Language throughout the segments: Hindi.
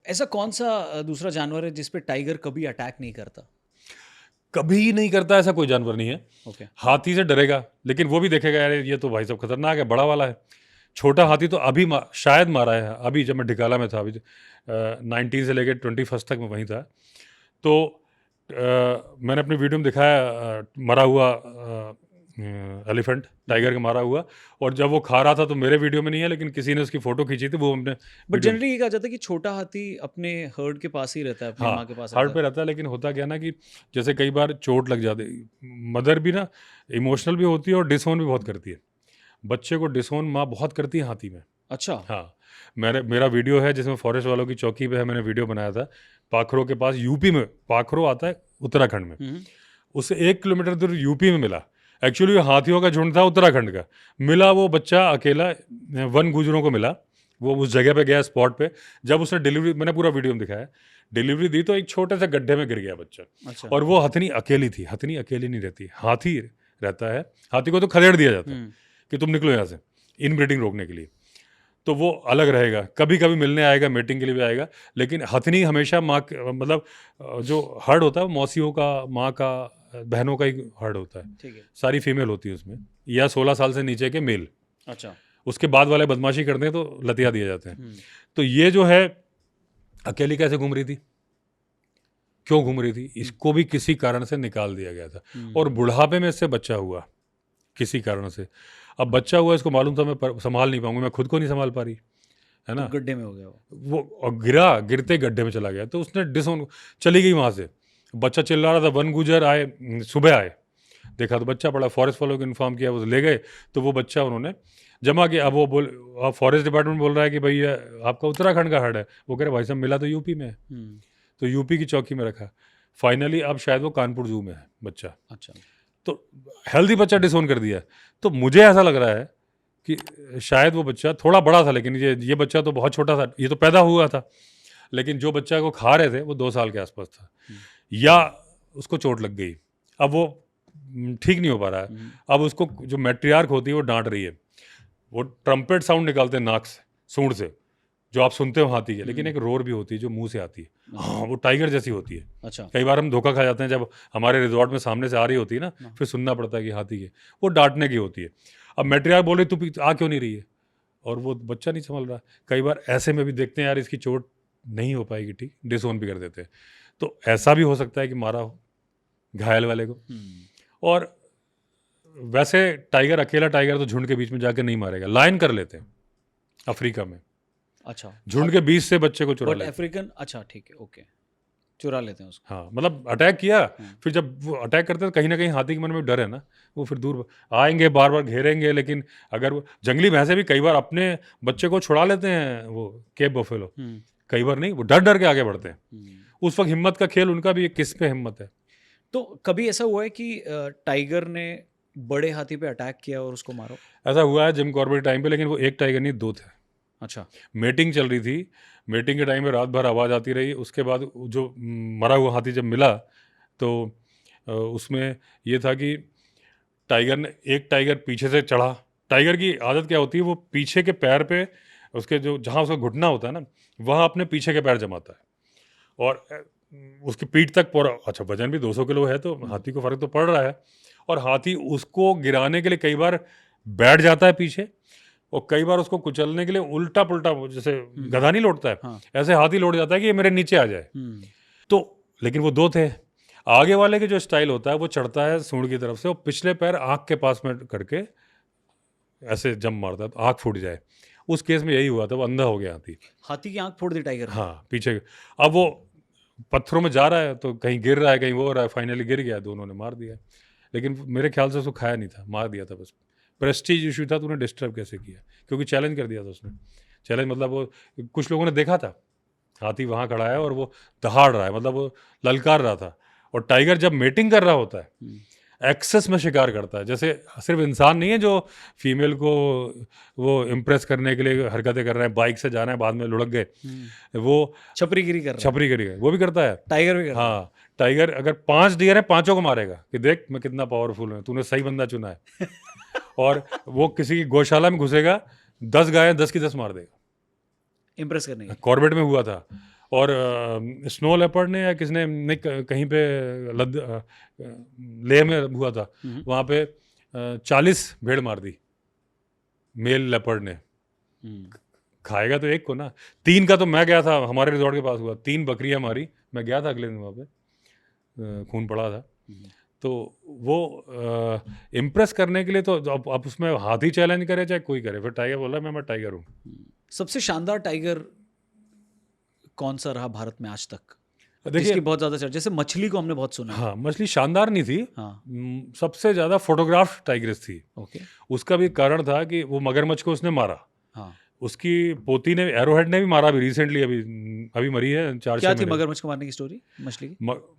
ऐसा कौन सा दूसरा जानवर है जिस पे टाइगर कभी अटैक नहीं करता? कभी नहीं करता, ऐसा कोई जानवर नहीं है। ओके। हाथी से डरेगा, लेकिन वो भी देखेगा यार ये तो भाई साहब खतरनाक है, बड़ा वाला है। छोटा हाथी तो अभी शायद मारा है, अभी जब मैं ढिकाला में था, अभी 19 से लेकर 21 तक मैं वहीं था। तो मैंने अपनी वीडियो में दिखाया मरा हुआ एलिफेंट, टाइगर का मारा हुआ। और जब वो खा रहा था तो मेरे वीडियो में नहीं है, लेकिन किसी ने उसकी फ़ोटो खींची थी, वो हमने बट वीडियो में। जनरली ये कहा जाता है कि छोटा हाथी अपने हर्ड के पास ही रहता है, अपनी माँ हाँ, के पास हार्ट रहता पे है। रहता है, लेकिन होता क्या है ना कि जैसे कई बार चोट लग जाती, मदर भी ना इमोशनल भी होती है और डिसोन भी बहुत करती है। बच्चे को डिसोन माँ बहुत करती है हाथी में। अच्छा। हाँ, मेरा वीडियो है जिसमें फॉरेस्ट वालों की चौकी पे है, मैंने वीडियो बनाया था। पाखरो के पास, यूपी में, पाखरो आता है उत्तराखंड में, हुँ। उससे 1 किलोमीटर दूर यूपी में मिला। एक्चुअली हाथियों का झुंड था उत्तराखंड का। मिला वो बच्चा अकेला, वन गुजरों को मिला। वो उस जगह पे गया स्पॉट पे। जब उसने डिलीवरी, मैंने पूरा वीडियो में दिखाया, डिलीवरी दी तो एक छोटे से गड्ढे में गिर गया बच्चा। अच्छा। और वो हथनी अकेली थी। हथनी अकेली नहीं रहती, हाथी रहता है। हाथी को तो खदेड़ दिया जाता है हुँ। कि तुम निकलो यहाँ से, इनब्रीडिंग रोकने के लिए। तो वो अलग रहेगा, कभी कभी मिलने आएगा, मीटिंग के लिए भी आएगा। लेकिन हथनी हमेशा माँ मतलब जो हर्ड होता है वो मौसियों का, माँ का, बहनों का ही हर्ड होता है। ठीक है। सारी फीमेल होती है उसमें, या 16 साल से नीचे के मेल। अच्छा। उसके बाद वाले बदमाशी करते हैं तो लतिया दिए जाते हैं। हुँ। तो ये जो है अकेली कैसे घूम रही थी, क्यों घूम रही थी, इसको भी किसी कारण से निकाल दिया गया था। और हुँ। बुढ़ापे में इससे बच्चा हुआ किसी कारण से। अब बच्चा हुआ, इसको मालूम था मैं संभाल नहीं पाऊंगी, मैं खुद को नहीं संभाल पा रही, है तो ना। गड्ढे में हो गया वो। वो और गिरा, गिरते गड्ढे में चला गया। तो उसने डिसोन, चली गई वहाँ से। बच्चा चिल्ला रहा था, वन गुजर आए, सुबह आए, देखा तो बच्चा पड़ा। फॉरेस्ट वालों को इन्फॉर्म किया, वो ले गए। तो वो बच्चा उन्होंने जमा किया। अब वो फॉरेस्ट डिपार्टमेंट बोल रहा है कि भाई ये आपका उत्तराखंड का हर्ड है। वो कह रहे भाई साहब मिला तो यूपी में है। हुँ। तो यूपी की चौकी में रखा। फाइनली अब शायद वो कानपुर जू में है बच्चा। अच्छा। तो हेल्दी बच्चा डिसोन कर दिया। तो मुझे ऐसा लग रहा है कि शायद वो बच्चा थोड़ा बड़ा था, लेकिन ये बच्चा तो बहुत छोटा था, ये तो पैदा हुआ था। लेकिन जो बच्चा को खा रहे थे वो 2 साल के आसपास था, हुँ। या उसको चोट लग गई। अब वो ठीक नहीं हो पा रहा है। हुँ। अब उसको जो मैट्रियार्क होती है वो डांट रही है। वो ट्रम्पेट साउंड निकालते हैं नाक से, सूंड से, जो आप सुनते हो हाथी के। लेकिन हुँ। एक रोर भी होती है जो मुंह से आती है। अच्छा। हाँ, वो टाइगर जैसी होती है। अच्छा। कई बार हम धोखा खा जाते हैं जब हमारे रिजॉर्ट में सामने से आ रही होती है ना, हाँ। फिर सुनना पड़ता है कि हाथी के। वो डांटने की होती है। अब मैट्रियार्क बोल रही तू आ क्यों नहीं रही है, और वो बच्चा नहीं संभल रहा। कई बार ऐसे में भी देखते हैं यार इसकी चोट नहीं हो पाएगी ठीक, डिसोन भी कर देते हैं। तो ऐसा भी हो सकता है कि मारा हो घायल वाले को। हुँ। और वैसे टाइगर, अकेला टाइगर तो झुंड के बीच में जाकर नहीं मारेगा, लायन कर लेते हैं अफ्रीका में। अच्छा। झुंड के बीच से बच्चे को चुरा बट लेते हैं। अफ्रीकन, अच्छा ठीक है, ओके। चुरा लेते हैं उसको। हाँ, मतलब अटैक किया, हाँ। फिर जब वो अटैक करते हैं तो कहीं ना कहीं हाथी के मन में डर है ना, वो फिर दूर आएंगे, बार बार घेरेंगे। लेकिन अगर वो जंगली भैंसे भी कई बार अपने बच्चे को छुड़ा लेते हैं, वो केप बफेलो, हुँ। कई बार नहीं, वो डर डर के आगे बढ़ते हैं। हुँ। उस वक्त हिम्मत का खेल उनका भी, किस पे हिम्मत है। तो कभी ऐसा हुआ है कि टाइगर ने बड़े हाथी पे अटैक किया और उसको मारा हो? ऐसा हुआ है जिम कॉर्बेट टाइम पे, लेकिन वो एक टाइगर नहीं, 2 थे। अच्छा। मीटिंग चल रही थी, मीटिंग के टाइम में रात भर आवाज़ आती रही। उसके बाद जो मरा हुआ हाथी जब मिला, तो उसमें ये था कि एक टाइगर पीछे से चढ़ा। टाइगर की आदत क्या होती है, वो पीछे के पैर पे, उसके जो जहाँ उसका घुटना होता है ना, वहाँ अपने पीछे के पैर जमाता है। और उसकी पीठ तक पूरा, अच्छा वजन भी 200 किलो है, तो हाथी को फर्क तो पड़ रहा है। और हाथी उसको गिराने के लिए कई बार बैठ जाता है पीछे, और कई बार उसको कुचलने के लिए उल्टा पुल्टा, जैसे गधा नहीं लौटता है, हाँ। ऐसे हाथी लौट जाता है कि ये मेरे नीचे आ जाए। हुँ। तो लेकिन वो 2 थे। आगे वाले के जो स्टाइल होता है, वो चढ़ता है सूंड की तरफ से, और पिछले पैर आँख के पास में करके ऐसे जंप मारता है तो आँख फूट जाए। उस केस में यही हुआ था, वो अंधा हो गया हाथी। हाथी की आँख फोड़ दी टाइगर ने? हाँ, पीछे। अब वो पत्थरों में जा रहा है तो कहीं गिर रहा है, कहीं वो हो रहा है, फाइनली गिर गया, दोनों ने मार दिया। लेकिन मेरे ख्याल से उसको खाया नहीं था, मार दिया था बस। प्रेस्टीज इशू था, तो उन्हें डिस्टर्ब कैसे किया, क्योंकि चैलेंज कर दिया था उसने। चैलेंज मतलब वो, कुछ लोगों ने देखा था हाथी वहाँ खड़ा है और वो दहाड़ रहा है, मतलब वो ललकार रहा था। और टाइगर जब मेटिंग कर रहा होता है, हुँ। एक्सेस में शिकार करता है। जैसे सिर्फ इंसान नहीं है जो फीमेल को वो इम्प्रेस करने के लिए हरकतें कर रहे हैं, बाइक से जाना है, बाद में लुढ़क गए, हुँ। वो छपरीगिरी कर रहा है। छपरी करेगा, वो भी करता है। टाइगर भी करता है। हाँ, टाइगर अगर 5 डियर है, 5 को मारेगा कि देख मैं कितना पावरफुल हूँ, तूने सही बंदा चुना है। और वो किसी की गौशाला में घुसेगा, 10 गायें 10 की 10 मार देगा। इम्प्रेस करने के लिए। कॉर्बेट में हुआ था। और स्नो लेपर्ड ने या किसने ने कहीं पे लेह में हुआ था, वहाँ पे 40 भेड़ मार दी मेल लेपर्ड ने। खाएगा तो एक को ना, 3 का तो मैं गया था, हमारे रिजॉर्ट के पास हुआ, 3 बकरियां मारी, मैं गया था अगले दिन वहाँ पे, खून पड़ा था। तो वो इम्प्रेस करने के लिए तो आप उसमें हाथी चैलेंज करे चाहे कोई करे, फिर टाइगर बोला मैं टाइगर हूँ। सबसे शानदार टाइगर कौन सा रहा भारत में आज तक, देखिए जिसकी बहुत ज्यादा चर्चा, जैसे मछली को हमने बहुत सुना है। हाँ, मछली शानदार नहीं थी। हाँ, सबसे ज्यादा फोटोग्राफ टाइग्रेस थी। ओके। उसका भी कारण था कि वो मगरमच्छ को उसने मारा। हाँ, उसकी पोती ने, एरोहेड ने भी मारा अभी रिसेंटली, अभी मरी है 4-6 क्या थी महीने। मगरमच्छ को मारने की स्टोरी मछली की?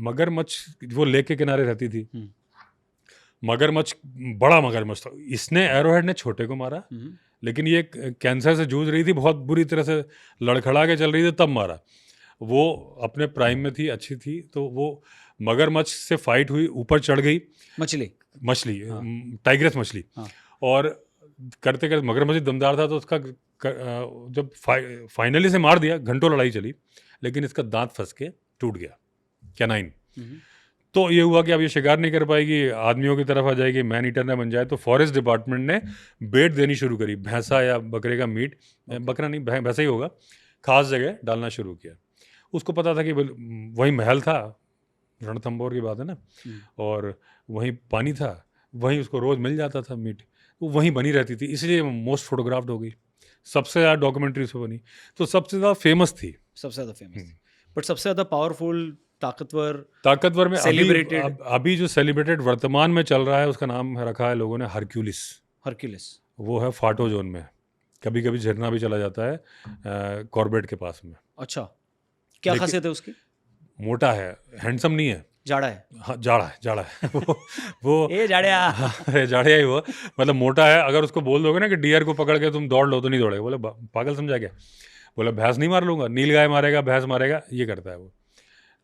मगरमच्छ वो लेक के किनारे रहती थी। हम्म, मगरमच्छ, बड़ा मगरमच्छ था, इसने, एरोहेड ने छोटे को मारा, लेकिन ये कैंसर से जूझ रही थी, बहुत बुरी तरह से लड़खड़ा के चल रही थी, तब मारा। वो अपने प्राइम में थी, अच्छी थी, तो वो मगरमच्छ से फाइट हुई, ऊपर चढ़ गई मछली, टाइग्रेस मछली। हाँ। और करते करते मगरमच्छ दमदार था, तो उसका जब फाइनली से मार दिया, घंटों लड़ाई चली, लेकिन इसका दांत फंस के टूट गया, कैनाइन। तो ये हुआ कि अब ये शिकार नहीं कर पाएगी, आदमियों की तरफ आ जाएगी, मैन ईटर ना बन जाए। तो फॉरेस्ट डिपार्टमेंट ने बेट देनी शुरू करी, भैंसा या बकरे का मीट, बकरा नहीं भैंसा ही होगा, खास जगह डालना शुरू किया। उसको पता था कि वही महल था, रणथंभौर की बात है ना, और वहीं पानी था, वहीं उसको रोज़ मिल जाता था मीट, वो वहीं बनी रहती थी, इसलिए मोस्ट फोटोग्राफ्ड हो गई, सबसे ज़्यादा डॉक्यूमेंट्री उसमें बनी, तो सबसे ज़्यादा फेमस थी। सबसे ज़्यादा फेमस थी, बट सबसे ज़्यादा पावरफुल, ताकतवर में सेलिब्रेटेड, अभी जो सेलिब्रेटेड वर्तमान में चल रहा है, उसका नाम रखा है लोगों ने हरक्यूलिस। वो है फाटो जोन में, कभी कभी झरना भी चला जाता है कॉर्बेट के पास में। अच्छा, क्या खासियत है उसकी? मोटा है, हैंडसम नहीं है, जाड़ा है। हाँ, जाड़ा है वो ए जाड़िया। अरे जाड़िया ही वो, मतलब मोटा है। अगर उसको बोल दोगे ना कि डियर को पकड़ के तुम दौड़ लो, तो नहीं दौड़ेगा, बोले पागल समझा क्या, बोले भैंस नहीं मार लूंगा, नील गाय मारेगा, भैंस मारेगा, ये करता है वो।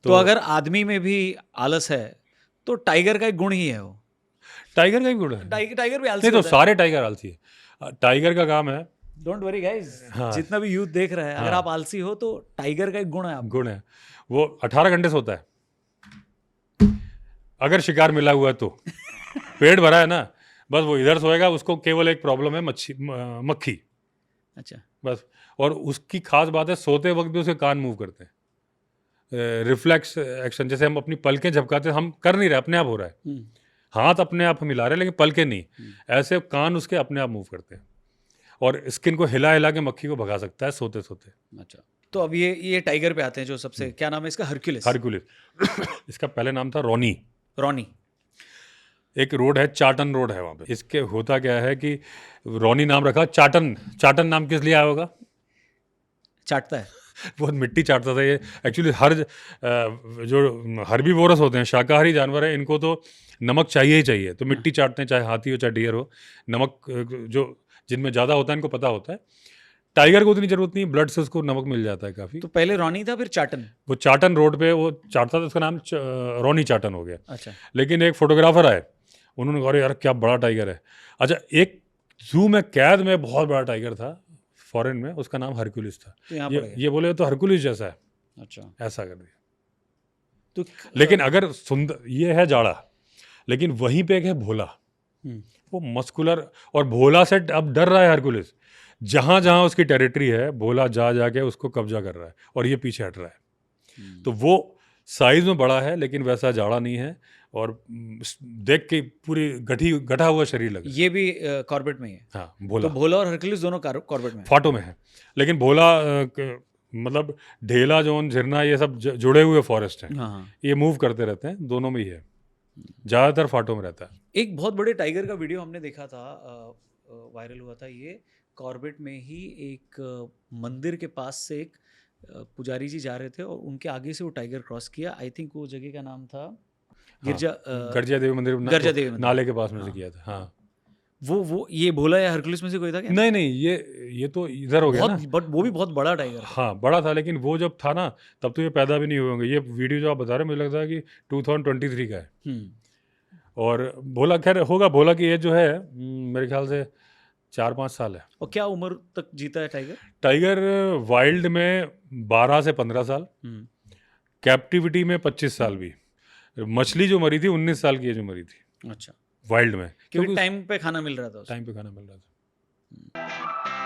तो अगर आदमी में भी आलस है तो टाइगर का एक गुण ही है वो। टाइगर का भी गुण है, टाइगर भी आलसी नहीं तो होता है। सारे टाइगर आलसी है। टाइगर का काम है, डोंट वरी गाइस, हाँ, जितना भी यूथ देख रहा है, अगर हाँ, आप आलसी हो तो टाइगर का एक गुण है आपको। गुण है, वो 18 घंटे सोता है अगर शिकार मिला हुआ है तो। पेट भरा है ना, बस वो इधर सोएगा, उसको केवल एक प्रॉब्लम है, मक्खी। अच्छा, बस। और उसकी खास बात है, सोते वक्त भी उसके कान मूव करते हैं, रिफ्लेक्स एक्शन, जैसे हम अपनी पलकें झपकाते हैं, हम कर नहीं रहे, अपने आप हो रहा है, हाथ अपने आप हम हिला रहे हैं, लेकिन पलकें नहीं, ऐसे कान उसके अपने आप मूव करते हैं, और स्किन को हिला हिला के मक्खी को भगा सकता है सोते सोते। अच्छा। तो अब ये टाइगर पे आते हैं, जो सबसे, क्या नाम है इसका? हरक्यूलिस। इसका पहले नाम था रॉनी। एक रोड है, चाटन रोड है वहाँ पे। इसके होता क्या है कि रॉनी नाम रखा, चाटन नाम किस लिए आया होगा? चाटता है। बहुत मिट्टी चाटता था ये एक्चुअली। जो हर्बीवोरस होते हैं, शाकाहारी जानवर है, इनको तो नमक चाहिए ही चाहिए, तो मिट्टी चाटते हैं, चाहे हाथी हो चाहे डियर हो। नमक जो जिनमें ज़्यादा होता है इनको पता होता है, टाइगर को उतनी जरूरत नहीं, ब्लड से उसको नमक मिल जाता है काफ़ी। तो पहले रॉनी था, फिर चाटन। वो चाटन रोड पे वो चाटता था, उसका नाम रॉनी चाटन हो गया। अच्छा। लेकिन एक फोटोग्राफर आए, उन्होंने कहा यार क्या बड़ा टाइगर है। अच्छा, एक जू में कैद में बहुत बड़ा टाइगर था फॉरेन में, उसका नाम हरक्यूलिस था। तो यहाँ ये बोले तो हरक्यूलिस जैसा है। अच्छा, ऐसा कर दिया। तो लेकिन अगर सुंदर, ये है जाड़ा, लेकिन वहीं पे एक है भोला, वो मस्कुलर, और भोला से अब डर रहा है हरक्यूलिस। जहां जहां उसकी टेरिटरी है, भोला जा जाके उसको कब्जा कर रहा है, और ये पीछे हट रहा है। तो वो साइज में बड़ा है, लेकिन वैसा जाड़ा नहीं है, और देख के पूरी गठा हुआ शरीर लगा। ये भी कॉर्बेट में ही है। हाँ, भोला। तो भोला और हरक्यूलिस दोनों कॉर्बेट में है। फाटो में है, लेकिन भोला मतलब ढेला जोन, झिरना, ये सब जुड़े हुए फॉरेस्ट हैं। हाँ। ये मूव करते रहते हैं, दोनों में ही है, ज़्यादातर फाटो में रहता है। एक बहुत बड़े टाइगर का वीडियो हमने देखा था, वायरल हुआ था, ये कॉर्बेट में ही एक मंदिर के पास से एक पुजारी जी जा रहे थे, और उनके आगे से वो टाइगर क्रॉस किया। आई थिंक वो जगह का नाम था गर्जिया देवी मंदिर, नाले के पास में से किया था। हाँ, वो ये भोला या हरक्यूलिस में से कोई था क्या? नहीं, ये तो इधर हो गया ना। बट वो भी बहुत बड़ा टाइगर था। हाँ, बड़ा था, लेकिन वो जब था ना, तब तो ये पैदा भी नहीं हुए होंगे। ये वीडियो जो आप बता रहे हैं, मुझे लगता है कि 2023 का है। और भोला, खैर होगा, भोला की एज जो है मेरे ख्याल से 4-5 साल है। और क्या उम्र तक जीता है टाइगर? टाइगर वाइल्ड में 12 से 15 साल, हम्म, कैप्टिविटी में 25 साल भी। मछली जो मरी थी 19 साल की है जो मरी थी अच्छा, वाइल्ड में, क्योंकि क्योंकि टाइम पे खाना मिल रहा था उसको। टाइम पे खाना मिल रहा था।